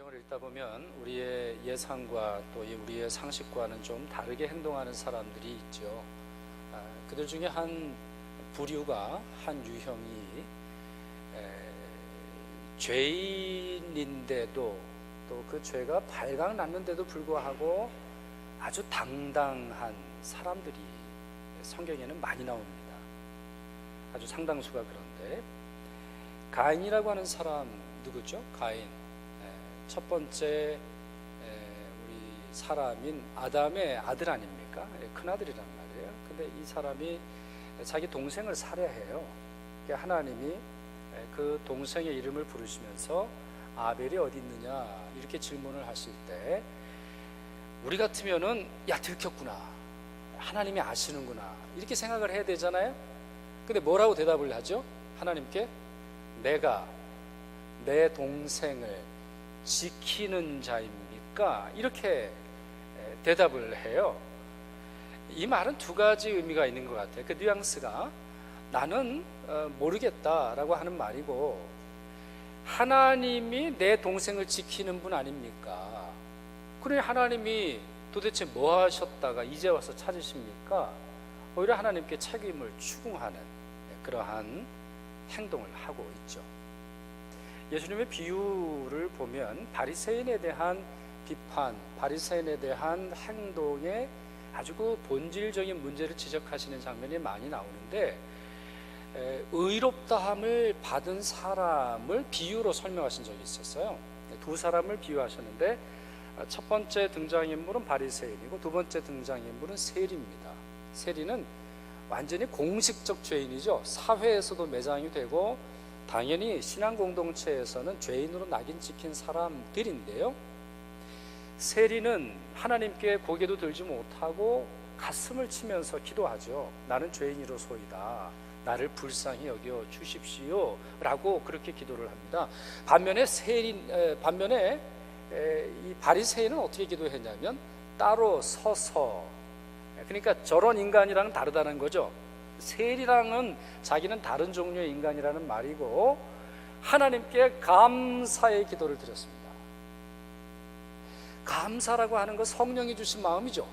성경을 읽다 보면 우리의 예상과 또 우리의 상식과는 좀 다르게 행동하는 사람들이 있죠. 그들 중에 한 부류가, 한 유형이 죄인인데도 또 그 죄가 발각 났는데도 불구하고 아주 당당한 사람들이 성경에는 많이 나옵니다. 아주 상당수가. 그런데 가인이라고 하는 사람 누구죠? 가인. 첫 번째 우리 사람인 아담의 아들 아닙니까? 큰아들이란 말이에요. 근데 이 사람이 자기 동생을 살해해요. 하나님이 그 동생의 이름을 부르시면서 아벨이 어디 있느냐 이렇게 질문을 하실 때 우리 같으면은 야, 들켰구나, 하나님이 아시는구나 이렇게 생각을 해야 되잖아요. 근데 뭐라고 대답을 하죠? 하나님께 내가 내 동생을 지키는 자입니까? 이렇게 대답을 해요. 이 말은 두 가지 의미가 있는 것 같아요. 그 뉘앙스가 나는 모르겠다라고 하는 말이고, 하나님이 내 동생을 지키는 분 아닙니까? 그래 하나님이 도대체 뭐 하셨다가 이제 와서 찾으십니까? 오히려 하나님께 책임을 추궁하는 그러한 행동을 하고 있죠. 예수님의 비유를 보면 바리새인에 대한 비판, 바리새인에 대한 행동에 아주 그 본질적인 문제를 지적하시는 장면이 많이 나오는데, 의롭다함을 받은 사람을 비유로 설명하신 적이 있었어요. 두 사람을 비유하셨는데 첫 번째 등장인물은 바리새인이고 두 번째 등장인물은 세리입니다. 세리는 완전히 공식적 죄인이죠. 사회에서도 매장이 되고 당연히 신앙 공동체에서는 죄인으로 낙인 찍힌 사람들인데요, 세리는 하나님께 고개도 들지 못하고 가슴을 치면서 기도하죠. 나는 죄인이로소이다, 나를 불쌍히 여겨 주십시오 라고 그렇게 기도를 합니다. 반면에 이 바리새인은 어떻게 기도했냐면 따로 서서, 그러니까 저런 인간이랑은 다르다는 거죠. 세리랑은 자기는 다른 종류의 인간이라는 말이고 하나님께 감사의 기도를 드렸습니다. 감사라고 하는 건 성령이 주신 마음이죠.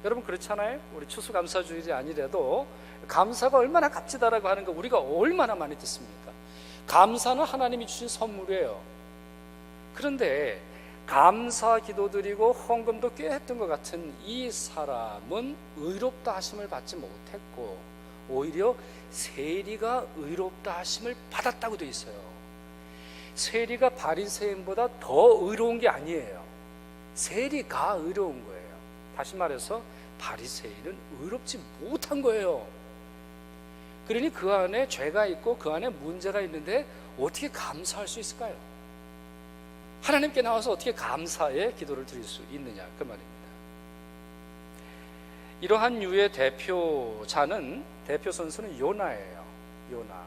여러분 그렇잖아요. 우리 추수감사주일이 아니라도 감사가 얼마나 값지다라고 하는 거 우리가 얼마나 많이 듣습니까? 감사는 하나님이 주신 선물이에요. 그런데 감사 기도드리고 헌금도 꽤 했던 것 같은 이 사람은 의롭다 하심을 받지 못했고 오히려 세리가 의롭다 하심을 받았다고 되어 있어요. 세리가 바리새인보다 더 의로운 게 아니에요. 세리가 의로운 거예요. 다시 말해서 바리새인은 의롭지 못한 거예요. 그러니 그 안에 죄가 있고 그 안에 문제가 있는데 어떻게 감사할 수 있을까요? 하나님께 나와서 어떻게 감사의 기도를 드릴 수 있느냐 그 말입니다. 이러한 유의 대표 선수는 요나예요. 요나.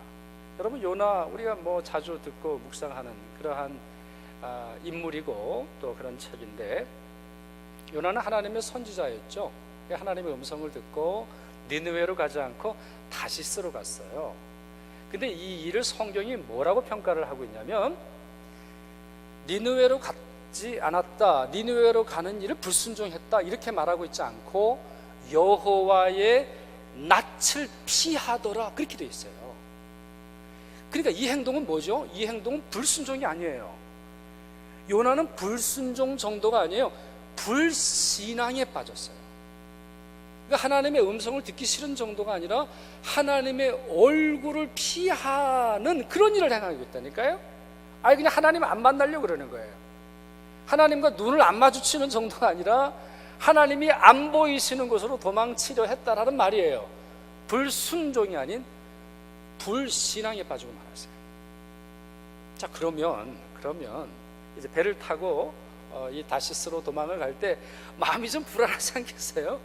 여러분 요나 우리가 뭐 자주 듣고 묵상하는 그러한 인물이고 또 그런 책인데, 요나는 하나님의 선지자였죠. 하나님의 음성을 듣고 니느웨로 가지 않고 다시스로 갔어요. 근데 이 일을 성경이 뭐라고 평가를 하고 있냐면, 니느웨로 가지 않았다, 니느웨로 가는 일을 불순종했다 이렇게 말하고 있지 않고 여호와의 낯을 피하더라 그렇게 되어 있어요. 그러니까 이 행동은 뭐죠? 이 행동은 불순종이 아니에요. 요나는 불순종 정도가 아니에요. 불신앙에 빠졌어요. 그러니까 하나님의 음성을 듣기 싫은 정도가 아니라 하나님의 얼굴을 피하는 그런 일을 행하고 있다니까요. 아니 그냥 하나님 안 만나려고 그러는 거예요. 하나님과 눈을 안 마주치는 정도가 아니라 하나님이 안 보이시는 곳으로 도망치려 했다라는 말이에요. 불순종이 아닌 불신앙에 빠지고 말았어요. 자 그러면 이제 배를 타고 이 다시스로 도망을 갈 때 마음이 좀 불안하지 않겠어요?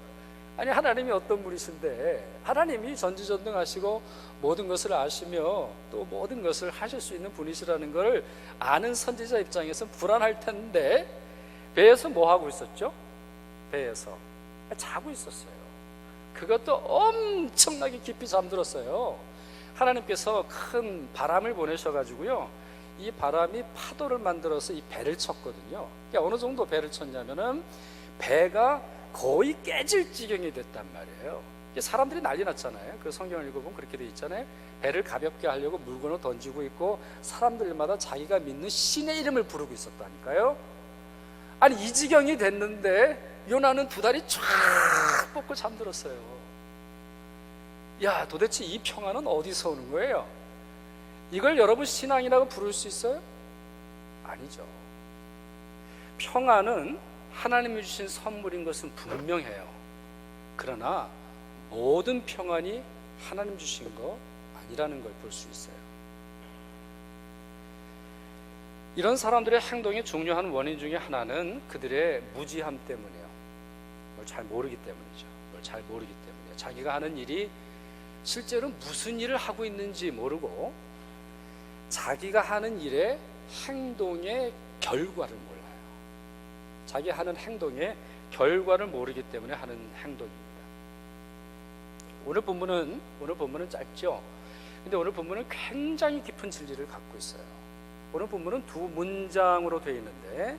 아니 하나님이 어떤 분이신데, 하나님이 전지전능하시고 모든 것을 아시며 또 모든 것을 하실 수 있는 분이시라는 걸 아는 선지자 입장에서는 불안할 텐데, 배에서 뭐 하고 있었죠? 배에서 자고 있었어요. 그것도 엄청나게 깊이 잠들었어요. 하나님께서 큰 바람을 보내셔가지고요, 이 바람이 파도를 만들어서 이 배를 쳤거든요. 그러니까 어느 정도 배를 쳤냐면은 배가 거의 깨질 지경이 됐단 말이에요. 사람들이 난리 났잖아요. 그 성경을 읽어보면 그렇게 돼 있잖아요. 배를 가볍게 하려고 물건을 던지고 있고 사람들마다 자기가 믿는 신의 이름을 부르고 있었다니까요. 아니 이 지경이 됐는데 요나는 두 다리 쫙 뻗고 잠들었어요. 야, 도대체 이 평안은 어디서 오는 거예요? 이걸 여러분 신앙이라고 부를 수 있어요? 아니죠. 평안은 하나님이 주신 선물인 것은 분명해요. 그러나 모든 평안이 하나님 주신 거 아니라는 걸 볼 수 있어요. 이런 사람들의 행동의 중요한 원인 중에 하나는 그들의 무지함 때문이에요. 뭘 잘 모르기 때문이죠. 뭘 잘 모르기 때문이에요. 자기가 하는 일이 실제로 무슨 일을 하고 있는지 모르고 자기가 하는 일의 행동의 결과를 몰라요. 자기 하는 행동의 결과를 모르기 때문에 하는 행동입니다. 오늘 본문은 짧죠. 근데 오늘 본문은 굉장히 깊은 진리를 갖고 있어요. 오늘 본문은 두 문장으로 되어 있는데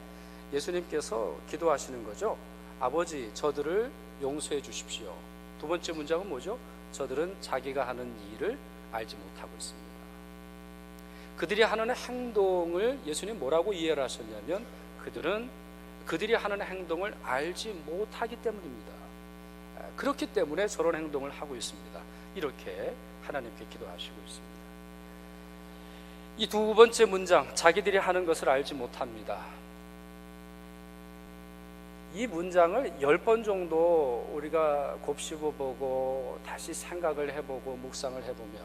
예수님께서 기도하시는 거죠. 아버지, 저들을 용서해 주십시오. 두 번째 문장은 뭐죠? 저들은 자기가 하는 일을 알지 못하고 있습니다. 그들이 하는 행동을 예수님 뭐라고 이해를 하셨냐면 그들이 하는 행동을 알지 못하기 때문입니다. 그렇기 때문에 저런 행동을 하고 있습니다. 이렇게 하나님께 기도하시고 있습니다. 이 두 번째 문장, 자기들이 하는 것을 알지 못합니다. 이 문장을 10번 정도 우리가 곱씹어 보고 다시 생각을 해보고 묵상을 해보면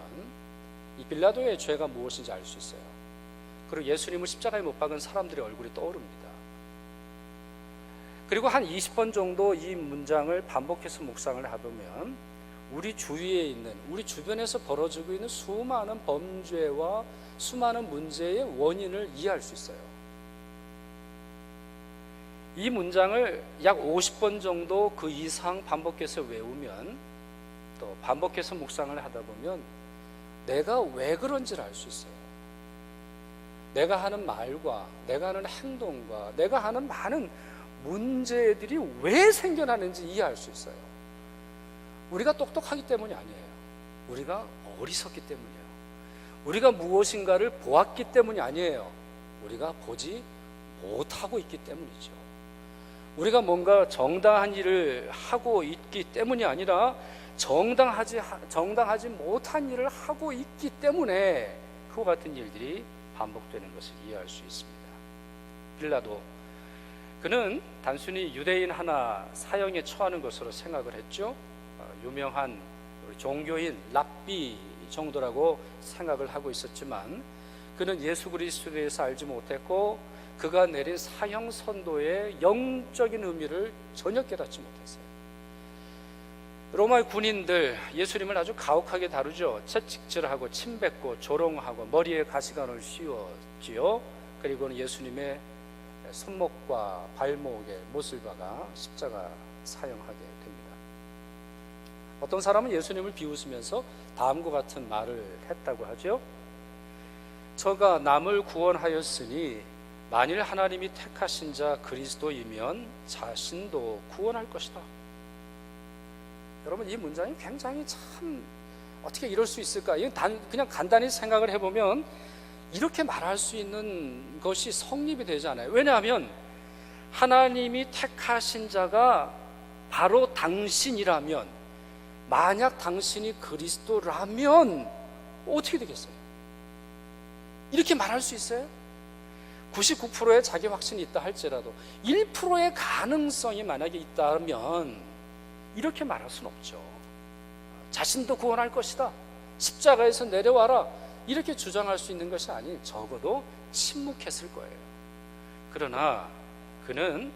이 빌라도의 죄가 무엇인지 알 수 있어요. 그리고 예수님을 십자가에 못 박은 사람들의 얼굴이 떠오릅니다. 그리고 한 20번 정도 이 문장을 반복해서 묵상을 해보면 우리 주위에 있는, 우리 주변에서 벌어지고 있는 수많은 범죄와 수많은 문제의 원인을 이해할 수 있어요. 이 문장을 약 50번 정도 그 이상 반복해서 외우면, 또 반복해서 묵상을 하다 보면 내가 왜 그런지를 알 수 있어요. 내가 하는 말과 내가 하는 행동과 내가 하는 많은 문제들이 왜 생겨나는지 이해할 수 있어요. 우리가 똑똑하기 때문이 아니에요. 우리가 어리석기 때문이에요. 우리가 무엇인가를 보았기 때문이 아니에요. 우리가 보지 못하고 있기 때문이죠. 우리가 뭔가 정당한 일을 하고 있기 때문이 아니라 정당하지 못한 일을 하고 있기 때문에 그와 같은 일들이 반복되는 것을 이해할 수 있습니다. 빌라도, 그는 단순히 유대인 하나 사형에 처하는 것으로 생각을 했죠. 유명한 종교인 랍비 정도라고 생각을 하고 있었지만 그는 예수 그리스도에 대해서 알지 못했고 그가 내린 사형 선고의 영적인 의미를 전혀 깨닫지 못했어요. 로마의 군인들 예수님을 아주 가혹하게 다루죠. 채찍질하고 침뱉고 조롱하고 머리에 가시관을 씌웠지요. 그리고는 예수님의 손목과 발목에 못을 박아 십자가 사형하게 됩니다. 어떤 사람은 예수님을 비웃으면서 다음과 같은 말을 했다고 하죠. 저가 남을 구원하였으니 만일 하나님이 택하신 자 그리스도이면 자신도 구원할 것이다. 여러분, 이 문장이 굉장히 참 어떻게 이럴 수 있을까? 이건 그냥 간단히 생각을 해보면 이렇게 말할 수 있는 것이 성립이 되지 않아요. 왜냐하면 하나님이 택하신 자가 바로 당신이라면, 만약 당신이 그리스도라면 어떻게 되겠어요? 이렇게 말할 수 있어요? 99%의 자기 확신이 있다 할지라도 1%의 가능성이 만약에 있다면 이렇게 말할 수는 없죠. 자신도 구원할 것이다, 십자가에서 내려와라, 이렇게 주장할 수 있는 것이 아닌 적어도 침묵했을 거예요. 그러나 그는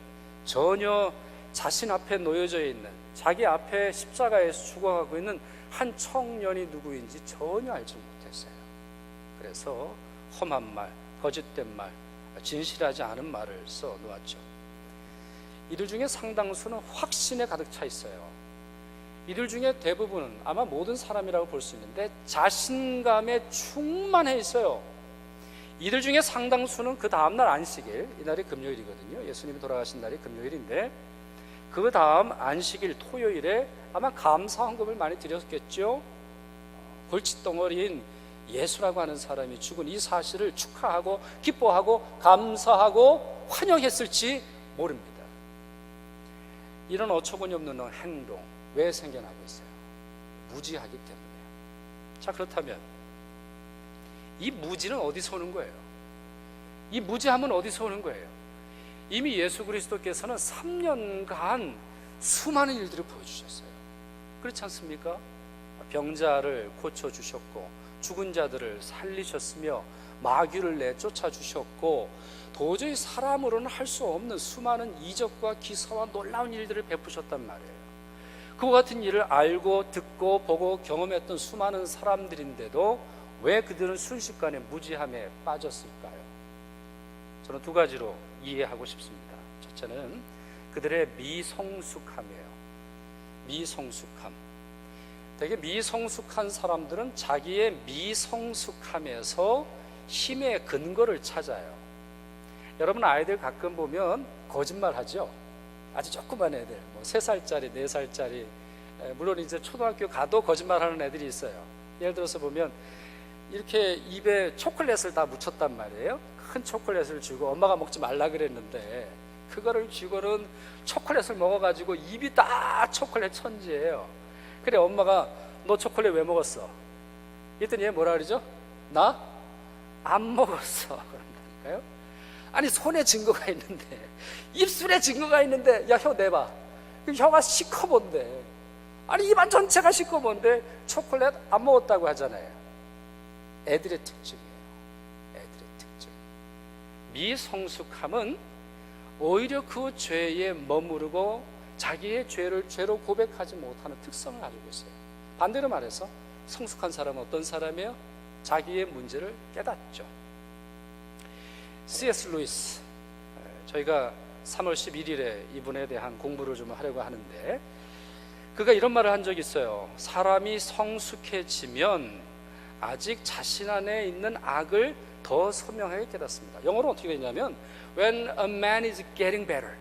전혀 자신 앞에 놓여져 있는, 자기 앞에 십자가에서 죽어가고 있는 한 청년이 누구인지 전혀 알지 못했어요. 그래서 험한 말, 거짓된 말, 진실하지 않은 말을 써 놓았죠. 이들 중에 상당수는 확신에 가득 차 있어요. 이들 중에 대부분은, 아마 모든 사람이라고 볼 수 있는데, 자신감에 충만해 있어요. 이들 중에 상당수는 그 다음날 안식일, 이날이 금요일이거든요. 예수님이 돌아가신 날이 금요일인데 그 다음 안식일 토요일에 아마 감사 헌금을 많이 드렸겠죠. 골칫덩어리인 예수라고 하는 사람이 죽은 이 사실을 축하하고 기뻐하고 감사하고 환영했을지 모릅니다. 이런 어처구니 없는 행동 왜 생겨나고 있어요? 무지하기 때문에. 자, 그렇다면 이 무지는 어디서 오는 거예요? 이 무지함은 어디서 오는 거예요? 이미 예수 그리스도께서는 3년간 수많은 일들을 보여주셨어요. 그렇지 않습니까? 병자를 고쳐주셨고 죽은 자들을 살리셨으며 마귀를 내쫓아 주셨고 도저히 사람으로는 할 수 없는 수많은 이적과 기사와 놀라운 일들을 베푸셨단 말이에요. 그와 같은 일을 알고 듣고 보고 경험했던 수많은 사람들인데도 왜 그들은 순식간에 무지함에 빠졌을까요? 저는 두 가지로 이해하고 싶습니다. 첫째는 그들의 미성숙함이에요. 미성숙함. 되게 미성숙한 사람들은 자기의 미성숙함에서 힘의 근거를 찾아요. 여러분 아이들 가끔 보면 거짓말하죠. 아주 조그만 애들, 3살짜리, 4살짜리, 물론 이제 초등학교 가도 거짓말하는 애들이 있어요. 예를 들어서 보면 이렇게 입에 초콜릿을 다 묻혔단 말이에요. 큰 초콜릿을 주고 엄마가 먹지 말라 그랬는데 그거를 쥐고는 초콜릿을 먹어가지고 입이 다 초콜릿 천지예요. 그래 엄마가 너 초콜릿 왜 먹었어? 이랬더니 얘 뭐라 그러죠? 나 안 먹었어 그런다니까요. 아니 손에 증거가 있는데 입술에 증거가 있는데 야 혀 내봐. 혀가 시커먼데 아니 입안 전체가 시커먼데 초콜릿 안 먹었다고 하잖아요. 애들의 특징이에요. 애들의 특징. 미성숙함은 오히려 그 죄에 머무르고 자기의 죄를 죄로 고백하지 못하는 특성을 가지고 있어요. 반대로 말해서 성숙한 사람은 어떤 사람이에요? 자기의 문제를 깨닫죠. C.S. 루이스, 저희가 3월 11일에 이분에 대한 공부를 좀 하려고 하는데 그가 이런 말을 한 적이 있어요. 사람이 성숙해지면 아직 자신 안에 있는 악을 더 선명하게 깨닫습니다. 영어로 어떻게 되냐면 When a man is getting better,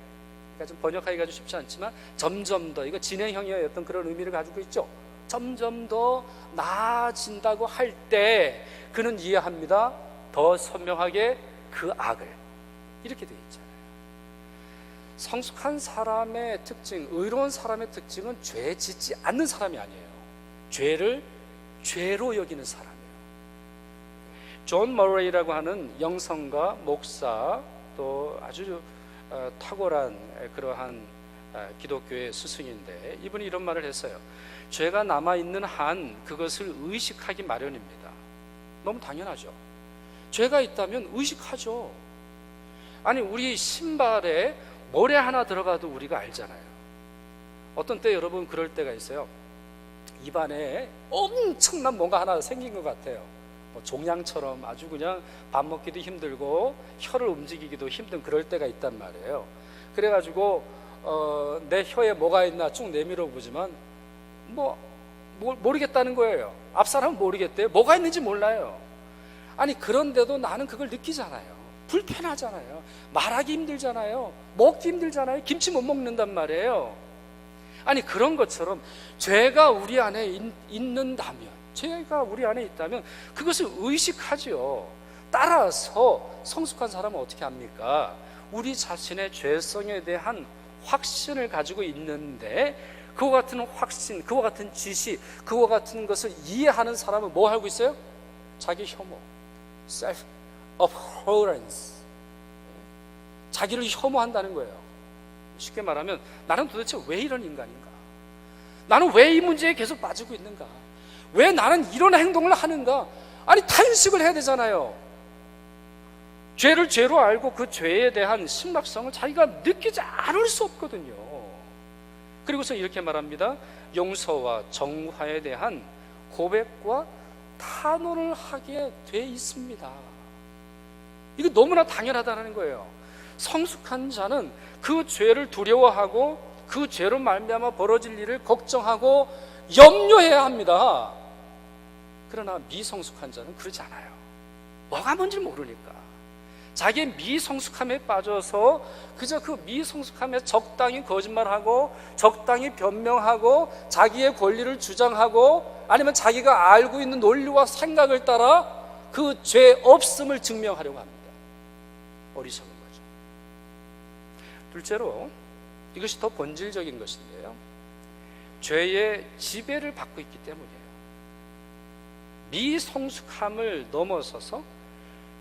그러니까 좀 번역하기가 좀 쉽지 않지만 점점 더, 이거 진행형의 어떤 그런 의미를 가지고 있죠. 점점 더 나아진다고 할 때 그는 이해합니다. 더 선명하게 그 악을. 이렇게 되어 있잖아요. 성숙한 사람의 특징, 의로운 사람의 특징은 죄 짓지 않는 사람이 아니에요. 죄를 죄로 여기는 사람이에요. 존 머레이라고 하는 영성가, 목사, 또 아주 탁월한 그러한 기독교의 스승인데 이분이 이런 말을 했어요. 죄가 남아있는 한 그것을 의식하기 마련입니다. 너무 당연하죠. 죄가 있다면 의식하죠. 아니 우리 신발에 모래 하나 들어가도 우리가 알잖아요. 어떤 때 여러분 그럴 때가 있어요. 입안에 엄청난 뭔가 하나 생긴 것 같아요. 종양처럼 아주 그냥 밥 먹기도 힘들고 혀를 움직이기도 힘든 그럴 때가 있단 말이에요. 그래가지고 내 혀에 뭐가 있나 쭉 내밀어 보지만 모르겠다는 거예요. 앞사람은 모르겠대요. 뭐가 있는지 몰라요. 아니 그런데도 나는 그걸 느끼잖아요. 불편하잖아요. 말하기 힘들잖아요. 먹기 힘들잖아요. 김치 못 먹는단 말이에요. 아니 그런 것처럼 죄가 우리 안에 있는다면, 죄가 우리 안에 있다면 그것을 의식하죠. 따라서 성숙한 사람은 어떻게 합니까? 우리 자신의 죄성에 대한 확신을 가지고 있는데 그와 같은 확신, 그와 같은 지식, 그와 같은 것을 이해하는 사람은 뭐 하고 있어요? 자기 혐오, self-abhorrence, 자기를 혐오한다는 거예요. 쉽게 말하면 나는 도대체 왜 이런 인간인가? 나는 왜 이 문제에 계속 빠지고 있는가? 왜 나는 이런 행동을 하는가? 아니 탄식을 해야 되잖아요. 죄를 죄로 알고 그 죄에 대한 심각성을 자기가 느끼지 않을 수 없거든요. 그리고서 이렇게 말합니다. 용서와 정화에 대한 고백과 탄원을 하게 돼 있습니다. 이게 너무나 당연하다는 거예요. 성숙한 자는 그 죄를 두려워하고 그 죄로 말미암아 벌어질 일을 걱정하고 염려해야 합니다. 그러나 미성숙한 자는 그러지 않아요. 뭐가 뭔지 모르니까 자기의 미성숙함에 빠져서 그저 그 미성숙함에 적당히 거짓말하고 적당히 변명하고 자기의 권리를 주장하고 아니면 자기가 알고 있는 논리와 생각을 따라 그 죄 없음을 증명하려고 합니다. 어리석은 거죠. 둘째로 이것이 더 본질적인 것인데요, 죄의 지배를 받고 있기 때문이에요. 미성숙함을 넘어서서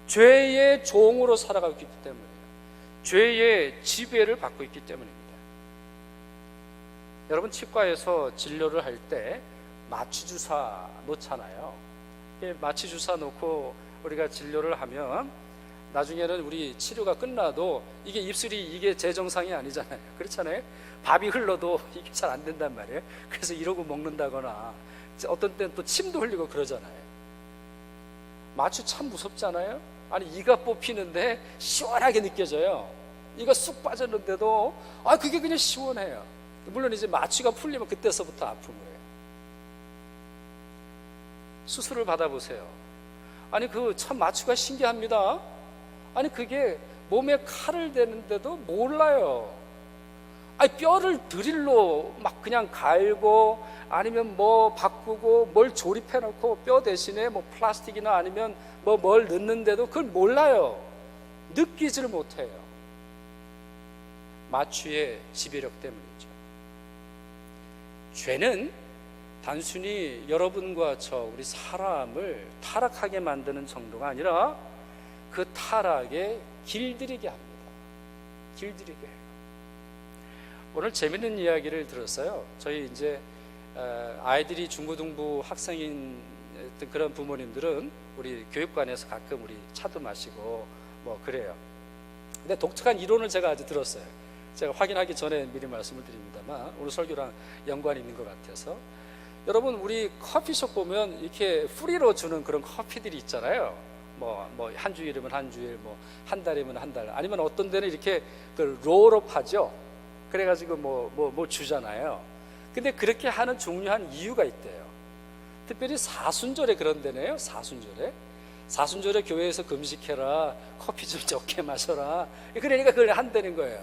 죄의 종으로 살아가고 있기 때문이에요. 죄의 지배를 받고 있기 때문입니다. 여러분, 치과에서 진료를 할 때 마취주사 놓잖아요. 마취주사 놓고 우리가 진료를 하면 나중에는 우리 치료가 끝나도 이게 입술이 이게 제 정상이 아니잖아요. 그렇잖아요. 밥이 흘러도 이게 잘 안 된단 말이에요. 그래서 이러고 먹는다거나 어떤 때는 또 침도 흘리고 그러잖아요. 마취 참 무섭잖아요. 아니, 이가 뽑히는데 시원하게 느껴져요. 이가 쑥 빠졌는데도 그게 그냥 시원해요. 물론 이제 마취가 풀리면 그때서부터 아픈 거예요. 수술을 받아보세요. 아니, 그 참 마취가 신기합니다. 아니, 그게 몸에 칼을 대는데도 몰라요. 아니, 뼈를 드릴로 막 그냥 갈고 아니면 뭐 바꾸고 뭘 조립해 놓고 뼈 대신에 뭐 플라스틱이나 아니면 뭐 뭘 넣는데도 그걸 몰라요. 느끼지를 못해요. 마취의 지배력 때문이죠. 죄는 단순히 여러분과 저 우리 사람을 타락하게 만드는 정도가 아니라 그 타락에 길들이게 합니다. 길들이게 해요. 오늘 재밌는 이야기를 들었어요. 저희 이제 아이들이 중고등부 학생인 그런 부모님들은 우리 교육관에서 가끔 우리 차도 마시고 뭐 그래요. 근데 독특한 이론을 제가 아주 들었어요. 제가 확인하기 전에 미리 말씀을 드립니다만 오늘 설교랑 연관이 있는 것 같아서, 여러분, 우리 커피숍 보면 이렇게 프리로 주는 그런 커피들이 있잖아요. 뭐 한 주일이면 한 주일, 뭐 한 달이면 한 달, 아니면 어떤 데는 이렇게 그 롤업 하죠. 그래가지고 뭐 주잖아요. 근데 그렇게 하는 중요한 이유가 있대요. 특별히 사순절에 그런 데네요. 사순절에 교회에서 금식해라, 커피 좀 적게 마셔라, 그러니까 그걸 한다는 거예요.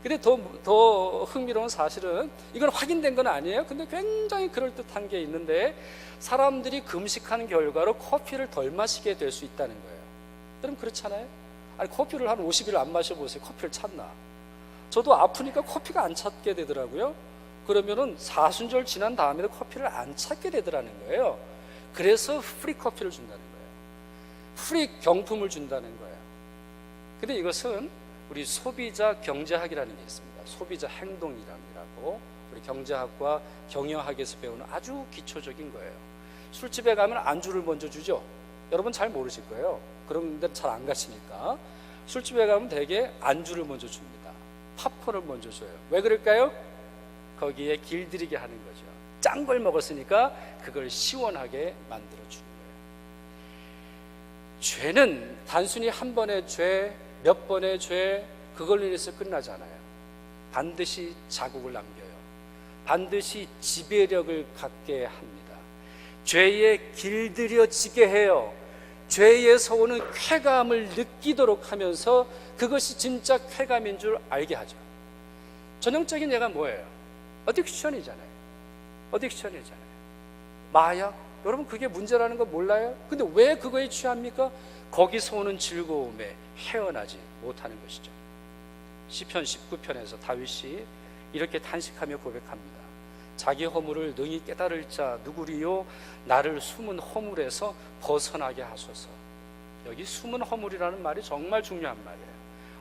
근데 더 흥미로운 사실은 이건 확인된 건 아니에요. 근데 굉장히 그럴듯한 게 있는데, 사람들이 금식하는 결과로 커피를 덜 마시게 될 수 있다는 거예요. 여러분, 그렇잖아요. 아니, 커피를 한 50일 안 마셔보세요. 커피를 찾나? 저도 아프니까 커피가 안 찾게 되더라고요. 그러면은 사순절 지난 다음에도 커피를 안 찾게 되더라는 거예요. 그래서 프리 커피를 준다는 거예요. 프리 경품을 준다는 거예요. 근데 이것은 우리 소비자 경제학이라는 게 있습니다. 소비자 행동이라고 우리 경제학과 경영학에서 배우는 아주 기초적인 거예요. 술집에 가면 안주를 먼저 주죠. 여러분 잘 모르실 거예요. 그런 데는 잘 안 가시니까. 술집에 가면 대개 안주를 먼저 줍니다. 팝콘을 먼저 줘요. 왜 그럴까요? 거기에 길들이게 하는 거죠. 짠 걸 먹었으니까 그걸 시원하게 만들어 주는 거예요. 죄는 단순히 한 번의 죄, 몇 번의 죄, 그걸로 인해서 끝나지 않아요. 반드시 자국을 남겨요. 반드시 지배력을 갖게 합니다. 죄에 길들여지게 해요. 죄에서 오는 쾌감을 느끼도록 하면서 그것이 진짜 쾌감인 줄 알게 하죠. 전형적인 예가 뭐예요? 어딕션이잖아요. 마약. 여러분, 그게 문제라는 거 몰라요? 근데 왜 그거에 취합니까? 거기서 오는 즐거움에 헤어나지 못하는 것이죠. 시편 19편에서 다윗이 이렇게 탄식하며 고백합니다. 자기 허물을 능히 깨달을 자 누구리요? 나를 숨은 허물에서 벗어나게 하소서. 여기 숨은 허물이라는 말이 정말 중요한 말이에요.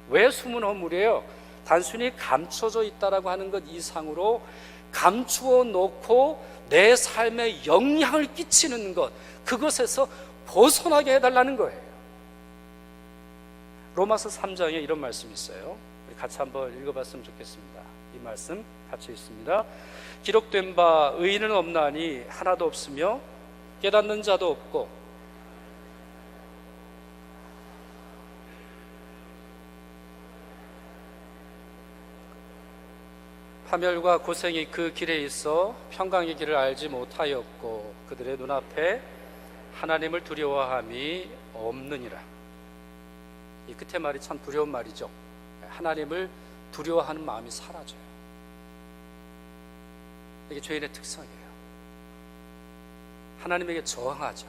왜 숨은 허물이에요? 단순히 감춰져 있다라고 하는 것 이상으로 감추어 놓고 내 삶에 영향을 끼치는 것, 그것에서 벗어나게 해달라는 거예요. 로마서 3장에 이런 말씀이 있어요. 우리 같이 한번 읽어봤으면 좋겠습니다. 이 말씀 같이 있습니다. 기록된 바 의인은 없나니 하나도 없으며 깨닫는 자도 없고 파멸과 고생이 그 길에 있어 평강의 길을 알지 못하였고 그들의 눈앞에 하나님을 두려워함이 없느니라. 이 끝에 말이 참 두려운 말이죠. 하나님을 두려워하는 마음이 사라져요. 이게 죄인의 특성이에요. 하나님에게 저항하죠.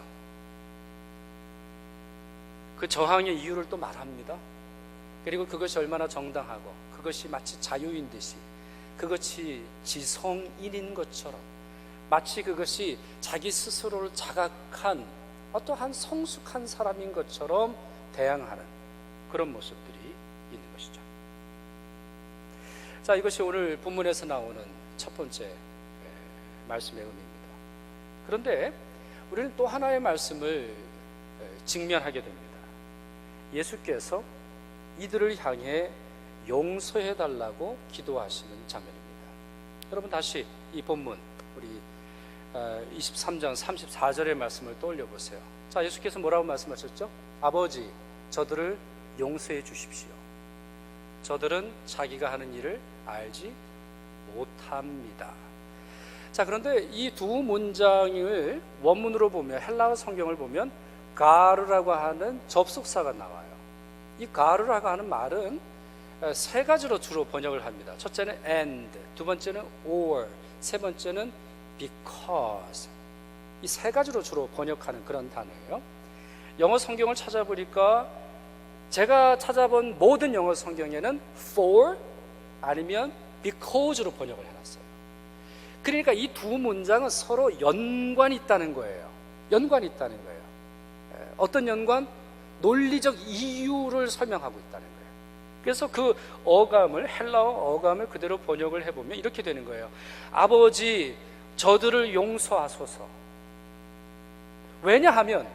그 저항의 이유를 또 말합니다. 그리고 그것이 얼마나 정당하고 그것이 마치 자유인 듯이, 그것이 지성인인 것처럼, 마치 그것이 자기 스스로를 자각한 어떠한 성숙한 사람인 것처럼 대항하는 그런 모습들이 있는 것이죠. 자, 이것이 오늘 본문에서 나오는 첫 번째 말씀의 의미입니다. 그런데 우리는 또 하나의 말씀을 직면하게 됩니다. 예수께서 이들을 향해 용서해 달라고 기도하시는 장면입니다. 여러분, 다시 이 본문 우리 23장 34절의 말씀을 떠올려 보세요. 자, 예수께서 뭐라고 말씀하셨죠? 아버지, 저들을 용서해 주십시오. 저들은 자기가 하는 일을 알지 못합니다. 자, 그런데 이 두 문장을 원문으로 보면, 헬라어 성경을 보면 가르라고 하는 접속사가 나와요. 이 가르라고 하는 말은 세 가지로 주로 번역을 합니다. 첫째는 and, 두 번째는 or, 세 번째는 because. 이 세 가지로 주로 번역하는 그런 단어예요. 영어 성경을 찾아보니까 제가 찾아본 모든 영어 성경에는 for 아니면 because로 번역을 해놨어요. 그러니까 이 두 문장은 서로 연관이 있다는 거예요. 연관이 있다는 거예요. 어떤 연관? 논리적 이유를 설명하고 있다는 거예요. 그래서 그 어감을, 헬라어 어감을 그대로 번역을 해보면 이렇게 되는 거예요. 아버지, 저들을 용서하소서. 왜냐하면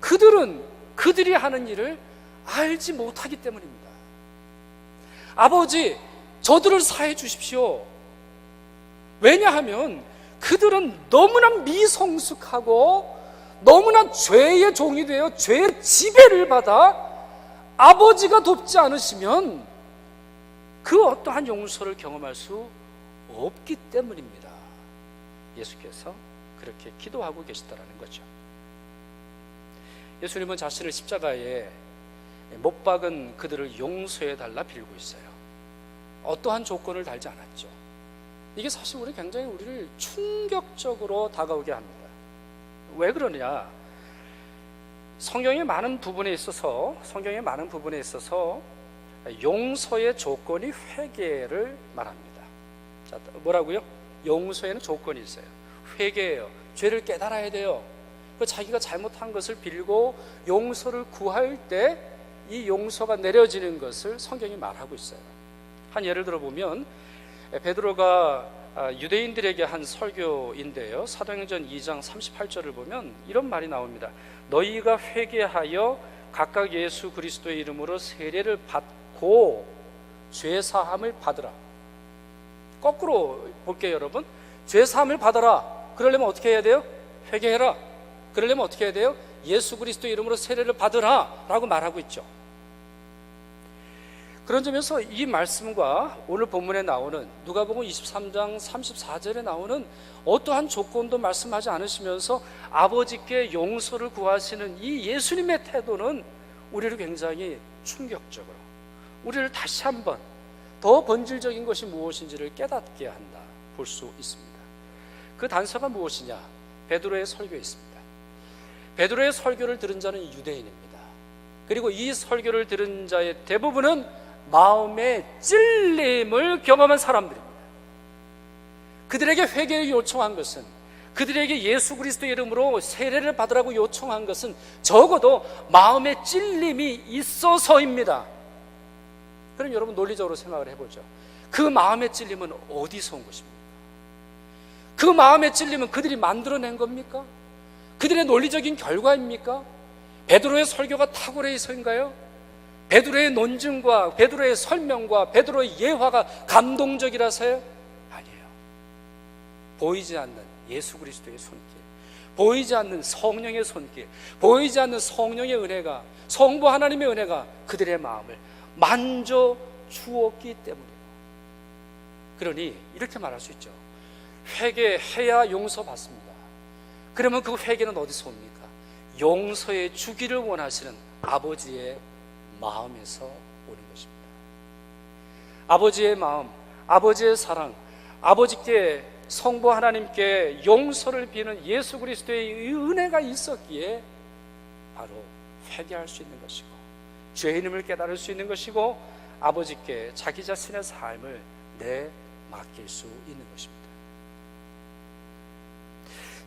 그들이 하는 일을 알지 못하기 때문입니다. 아버지, 저들을 사해 주십시오. 왜냐하면 그들은 너무나 미성숙하고 너무나 죄의 종이 되어 죄의 지배를 받아 아버지가 돕지 않으시면 그 어떠한 용서를 경험할 수 없기 때문입니다. 예수께서 그렇게 기도하고 계시다라는 거죠. 예수님은 자신을 십자가에 못 박은 그들을 용서해 달라 빌고 있어요. 어떠한 조건을 달지 않았죠. 이게 사실 굉장히 우리를 충격적으로 다가오게 합니다. 왜 그러냐? 성경의 많은 부분에 있어서 용서의 조건이 회개를 말합니다. 자, 뭐라고요? 용서에는 조건이 있어요. 회개예요. 죄를 깨달아야 돼요. 자기가 잘못한 것을 빌고 용서를 구할 때 이 용서가 내려지는 것을 성경이 말하고 있어요. 한 예를 들어 보면 베드로가 유대인들에게 한 설교인데요, 사도행전 2장 38절을 보면 이런 말이 나옵니다. 너희가 회개하여 각각 예수 그리스도의 이름으로 세례를 받고 죄사함을 받으라. 거꾸로 볼게요, 여러분. 죄사함을 받아라. 그러려면 어떻게 해야 돼요? 회개해라. 그러려면 어떻게 해야 돼요? 예수 그리스도의 이름으로 세례를 받으라 라고 말하고 있죠. 그런 점에서 이 말씀과 오늘 본문에 나오는 누가복음 23장 34절에 나오는 어떠한 조건도 말씀하지 않으시면서 아버지께 용서를 구하시는 이 예수님의 태도는 우리를 굉장히 충격적으로, 우리를 다시 한번 더 본질적인 것이 무엇인지를 깨닫게 한다 볼 수 있습니다. 그 단서가 무엇이냐? 베드로의 설교에 있습니다. 베드로의 설교를 들은 자는 유대인입니다. 그리고 이 설교를 들은 자의 대부분은 마음의 찔림을 경험한 사람들입니다. 그들에게 회개를 요청한 것은, 그들에게 예수 그리스도의 이름으로 세례를 받으라고 요청한 것은 적어도 마음의 찔림이 있어서입니다. 그럼 여러분 논리적으로 생각을 해보죠. 그 마음의 찔림은 어디서 온 것입니까? 그 마음의 찔림은 그들이 만들어낸 겁니까? 그들의 논리적인 결과입니까? 베드로의 설교가 탁월해서인가요? 베드로의 논증과 베드로의 설명과 베드로의 예화가 감동적이라서요? 아니에요. 보이지 않는 예수 그리스도의 손길, 보이지 않는 성령의 손길, 보이지 않는 성령의 은혜가, 성부 하나님의 은혜가 그들의 마음을 만져 주었기 때문이에요. 그러니 이렇게 말할 수 있죠. 회개해야 용서받습니다. 그러면 그 회개는 어디서 옵니까? 용서해 주기를 원하시는 아버지의 마음에서 오는 것입니다. 아버지의 마음, 아버지의 사랑, 아버지께 성부 하나님께 용서를 비는 예수 그리스도의 은혜가 있었기에 바로 회개할 수 있는 것이고 죄인임을 깨달을 수 있는 것이고 아버지께 자기 자신의 삶을 맡길 수 있는 것입니다.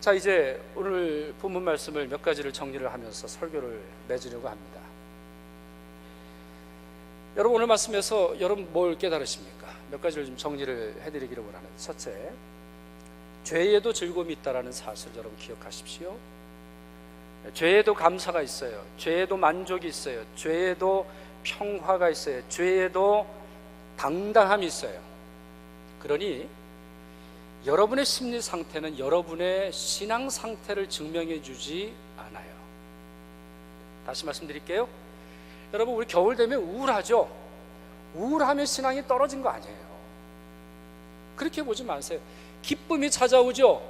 자, 이제 오늘 본문 말씀을 몇 가지를 정리를 하면서 설교를 맺으려고 합니다. 여러분, 오늘 말씀에서 여러분 뭘 깨달으십니까? 몇 가지를 좀 정리를 해드리기를 원하는데, 첫째, 죄에도 즐거움이 있다라는 사실을 여러분 기억하십시오. 죄에도 감사가 있어요. 죄에도 만족이 있어요. 죄에도 평화가 있어요. 죄에도 당당함이 있어요. 그러니 여러분의 심리 상태는 여러분의 신앙 상태를 증명해 주지 않아요. 다시 말씀드릴게요. 여러분, 우리 겨울 되면 우울하죠? 우울하면 신앙이 떨어진 거 아니에요. 그렇게 보지 마세요. 기쁨이 찾아오죠?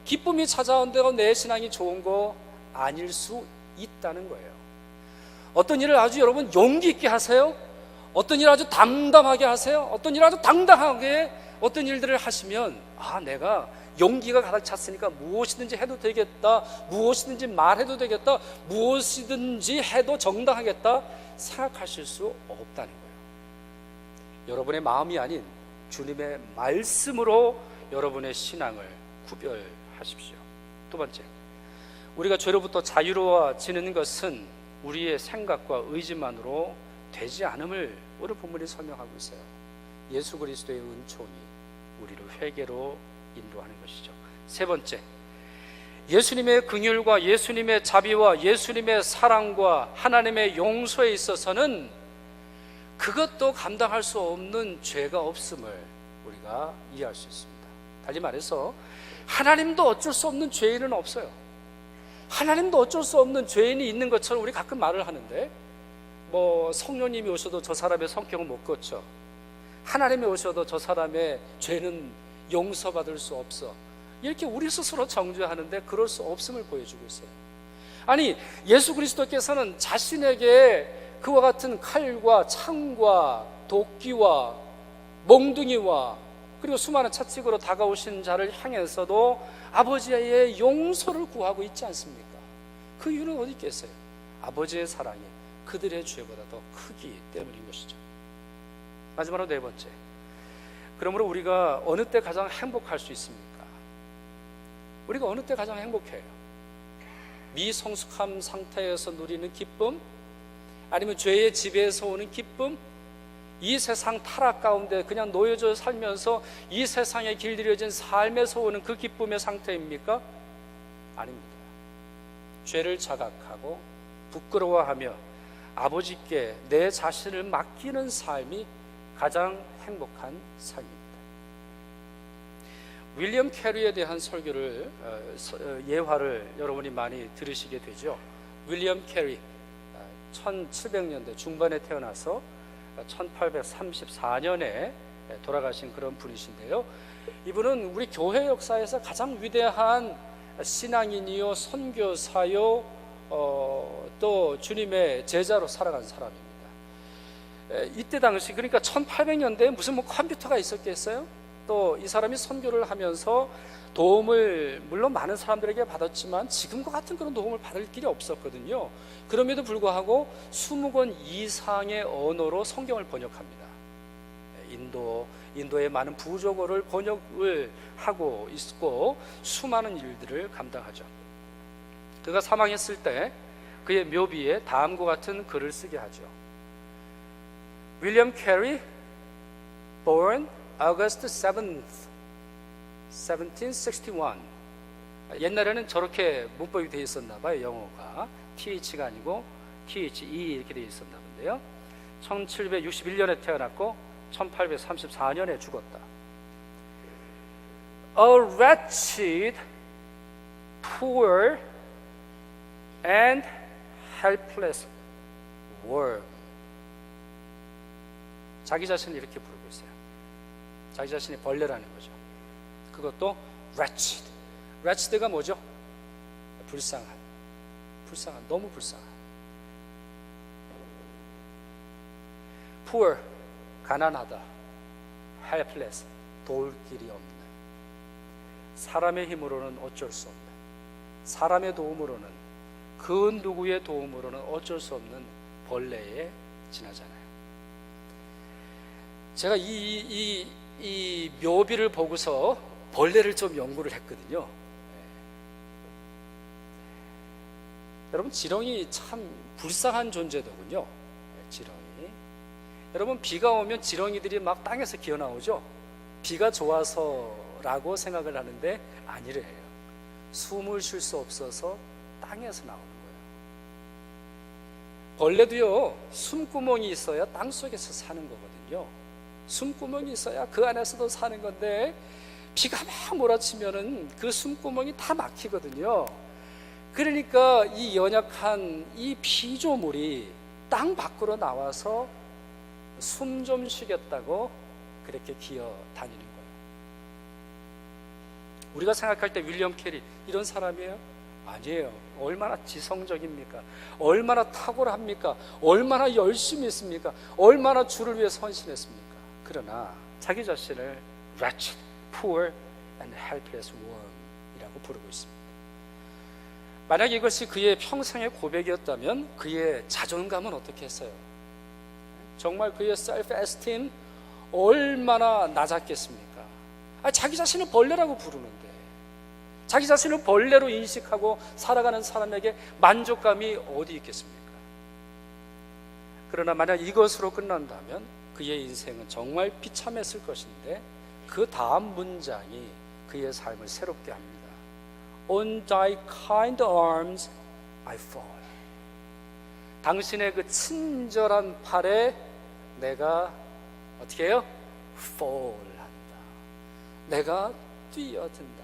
기쁨이 찾아온다고 내 신앙이 좋은 거 아닐 수 있다는 거예요. 어떤 일을 아주 여러분 용기 있게 하세요. 어떤 일을 아주 담담하게 하세요. 어떤 일을 아주 당당하게 어떤 일들을 하시면 내가 용기가 가득 찼으니까 무엇이든지 해도 되겠다, 무엇이든지 말해도 되겠다, 무엇이든지 해도 정당하겠다 생각하실 수 없다는 거예요. 여러분의 마음이 아닌 주님의 말씀으로 여러분의 신앙을 구별하십시오. 두 번째, 우리가 죄로부터 자유로워지는 것은 우리의 생각과 의지만으로 되지 않음을 오늘 본문이 설명하고 있어요. 예수 그리스도의 은총이 우리를 회개로 인도하는 것이죠. 세 번째, 예수님의 긍휼과 예수님의 자비와 예수님의 사랑과 하나님의 용서에 있어서는 그것도 감당할 수 없는 죄가 없음을 우리가 이해할 수 있습니다. 달리 말해서 하나님도 어쩔 수 없는 죄인은 없어요. 하나님도 어쩔 수 없는 죄인이 있는 것처럼 우리 가끔 말을 하는데, 성령님이 오셔도 저 사람의 성격은 못 고쳐, 하나님이 오셔도 저 사람의 죄는 용서받을 수 없어, 이렇게 우리 스스로 정죄하는데 그럴 수 없음을 보여주고 있어요. 아니, 예수 그리스도께서는 자신에게 그와 같은 칼과 창과 도끼와 몽둥이와 그리고 수많은 채찍으로 다가오신 자를 향해서도 아버지의 용서를 구하고 있지 않습니까? 그 이유는 어디 있겠어요? 아버지의 사랑이 그들의 죄보다 더 크기 때문인 것이죠. 마지막으로 네 번째, 그러므로 우리가 어느 때 가장 행복할 수 있습니까? 우리가 어느 때 가장 행복해요? 미성숙한 상태에서 누리는 기쁨? 아니면 죄의 지배에서 오는 기쁨? 이 세상 타락 가운데 그냥 놓여져 살면서 이 세상에 길들여진 삶에서 오는 그 기쁨의 상태입니까? 아닙니다. 죄를 자각하고 부끄러워하며 아버지께 내 자신을 맡기는 삶이 가장 행복한 삶입니다. 윌리엄 캐리에 대한 설교를 예화를 여러분이 많이 들으시게 되죠. 윌리엄 캐리 1700년대 중반에 태어나서 1834년에 돌아가신 그런 분이신데요. 이분은 우리 교회 역사에서 가장 위대한 신앙인이요, 선교사요, 또 주님의 제자로 살아간 사람입니다. 이때 당시, 그러니까 1800년대에 무슨 컴퓨터가 있었겠어요? 또 이 사람이 선교를 하면서 도움을 물론 많은 사람들에게 받았지만 지금과 같은 그런 도움을 받을 길이 없었거든요. 그럼에도 불구하고 20권 이상의 언어로 성경을 번역합니다. 인도의 많은 부족어를 번역을 하고 있고 수많은 일들을 감당하죠. 그가 사망했을 때 그의 묘비에 다음과 같은 글을 쓰게 하죠. William Carey, born August 7th, 1761. 옛날에는 저렇게 문법이 되어 있었나 봐요. 영어가 TH가 아니고 THE 이렇게 되어 있었나 본데요. 1761년에 태어났고 1834년에 죽었다. A wretched, poor and helpless worm. 자기 자신을 이렇게 부르고 있어요. 자기 자신이 벌레라는 거죠. 그것도 wretched. wretched가 뭐죠? 불쌍한, 불쌍한, 너무 불쌍한. poor, 가난하다. helpless, 도울 길이 없는. 사람의 힘으로는 어쩔 수 없는, 사람의 도움으로는, 그 누구의 도움으로는 어쩔 수 없는 벌레에 지나잖아요. 제가 이 묘비를 보고서 벌레를 좀 연구를 했거든요. 여러분, 지렁이 참 불쌍한 존재더군요. 지렁이. 여러분, 비가 오면 지렁이들이 막 땅에서 기어 나오죠. 비가 좋아서라고 생각을 하는데 아니래요. 숨을 쉴 수 없어서 땅에서 나오는 거예요. 벌레도요, 숨구멍이 있어야 땅 속에서 사는 거거든요. 숨구멍이 있어야 그 안에서도 사는 건데, 비가 막 몰아치면은 그 숨구멍이 다 막히거든요. 그러니까 이 연약한 이 피조물이 땅 밖으로 나와서 숨 좀 쉬겠다고 그렇게 기어 다니는 거예요. 우리가 생각할 때 윌리엄 캐리 이런 사람이에요? 아니에요. 얼마나 지성적입니까? 얼마나 탁월합니까? 얼마나 열심히 했습니까? 얼마나 주를 위해 헌신했습니까? 그러나 자기 자신을 wretched, poor and helpless worm이라고 부르고 있습니다. 만약 이것이 그의 평생의 고백이었다면 그의 자존감은 어떻게 했어요? 정말 그의 self-esteem 얼마나 낮았겠습니까? 자기 자신을 벌레라고 부르는데, 자기 자신을 벌레로 인식하고 살아가는 사람에게 만족감이 어디 있겠습니까? 그러나 만약 이것으로 끝난다면 그의 인생은 정말 비참했을 것인데, 그 다음 문장이 그의 삶을 새롭게 합니다. On thy kind arms I fall. 당신의 그 친절한 팔에 내가 어떻게 해요? fall 한다. 내가 뛰어든다.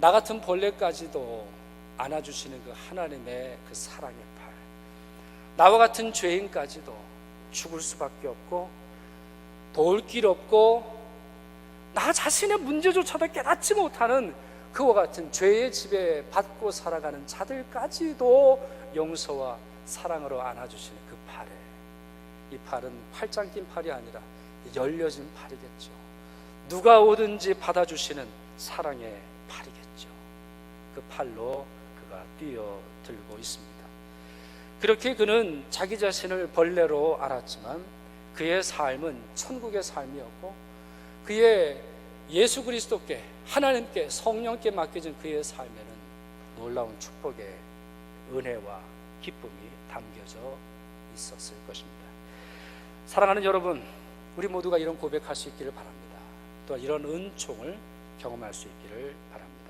나 같은 벌레까지도 안아주시는 그 하나님의 그 사랑의 팔. 나와 같은 죄인까지도 죽을 수밖에 없고, 도울 길 없고, 나 자신의 문제조차도 깨닫지 못하는 그와 같은 죄의 지배 받고 살아가는 자들까지도 용서와 사랑으로 안아주시는 그 팔에, 이 팔은 팔짱 낀 팔이 아니라 열려진 팔이겠죠. 누가 오든지 받아주시는 사랑의 팔이겠죠. 그 팔로 그가 뛰어들고 있습니다. 그렇게 그는 자기 자신을 벌레로 알았지만 그의 삶은 천국의 삶이었고, 그의 예수 그리스도께, 하나님께, 성령께 맡겨진 그의 삶에는 놀라운 축복의 은혜와 기쁨이 담겨져 있었을 것입니다. 사랑하는 여러분, 우리 모두가 이런 고백할 수 있기를 바랍니다. 또 이런 은총을 경험할 수 있기를 바랍니다.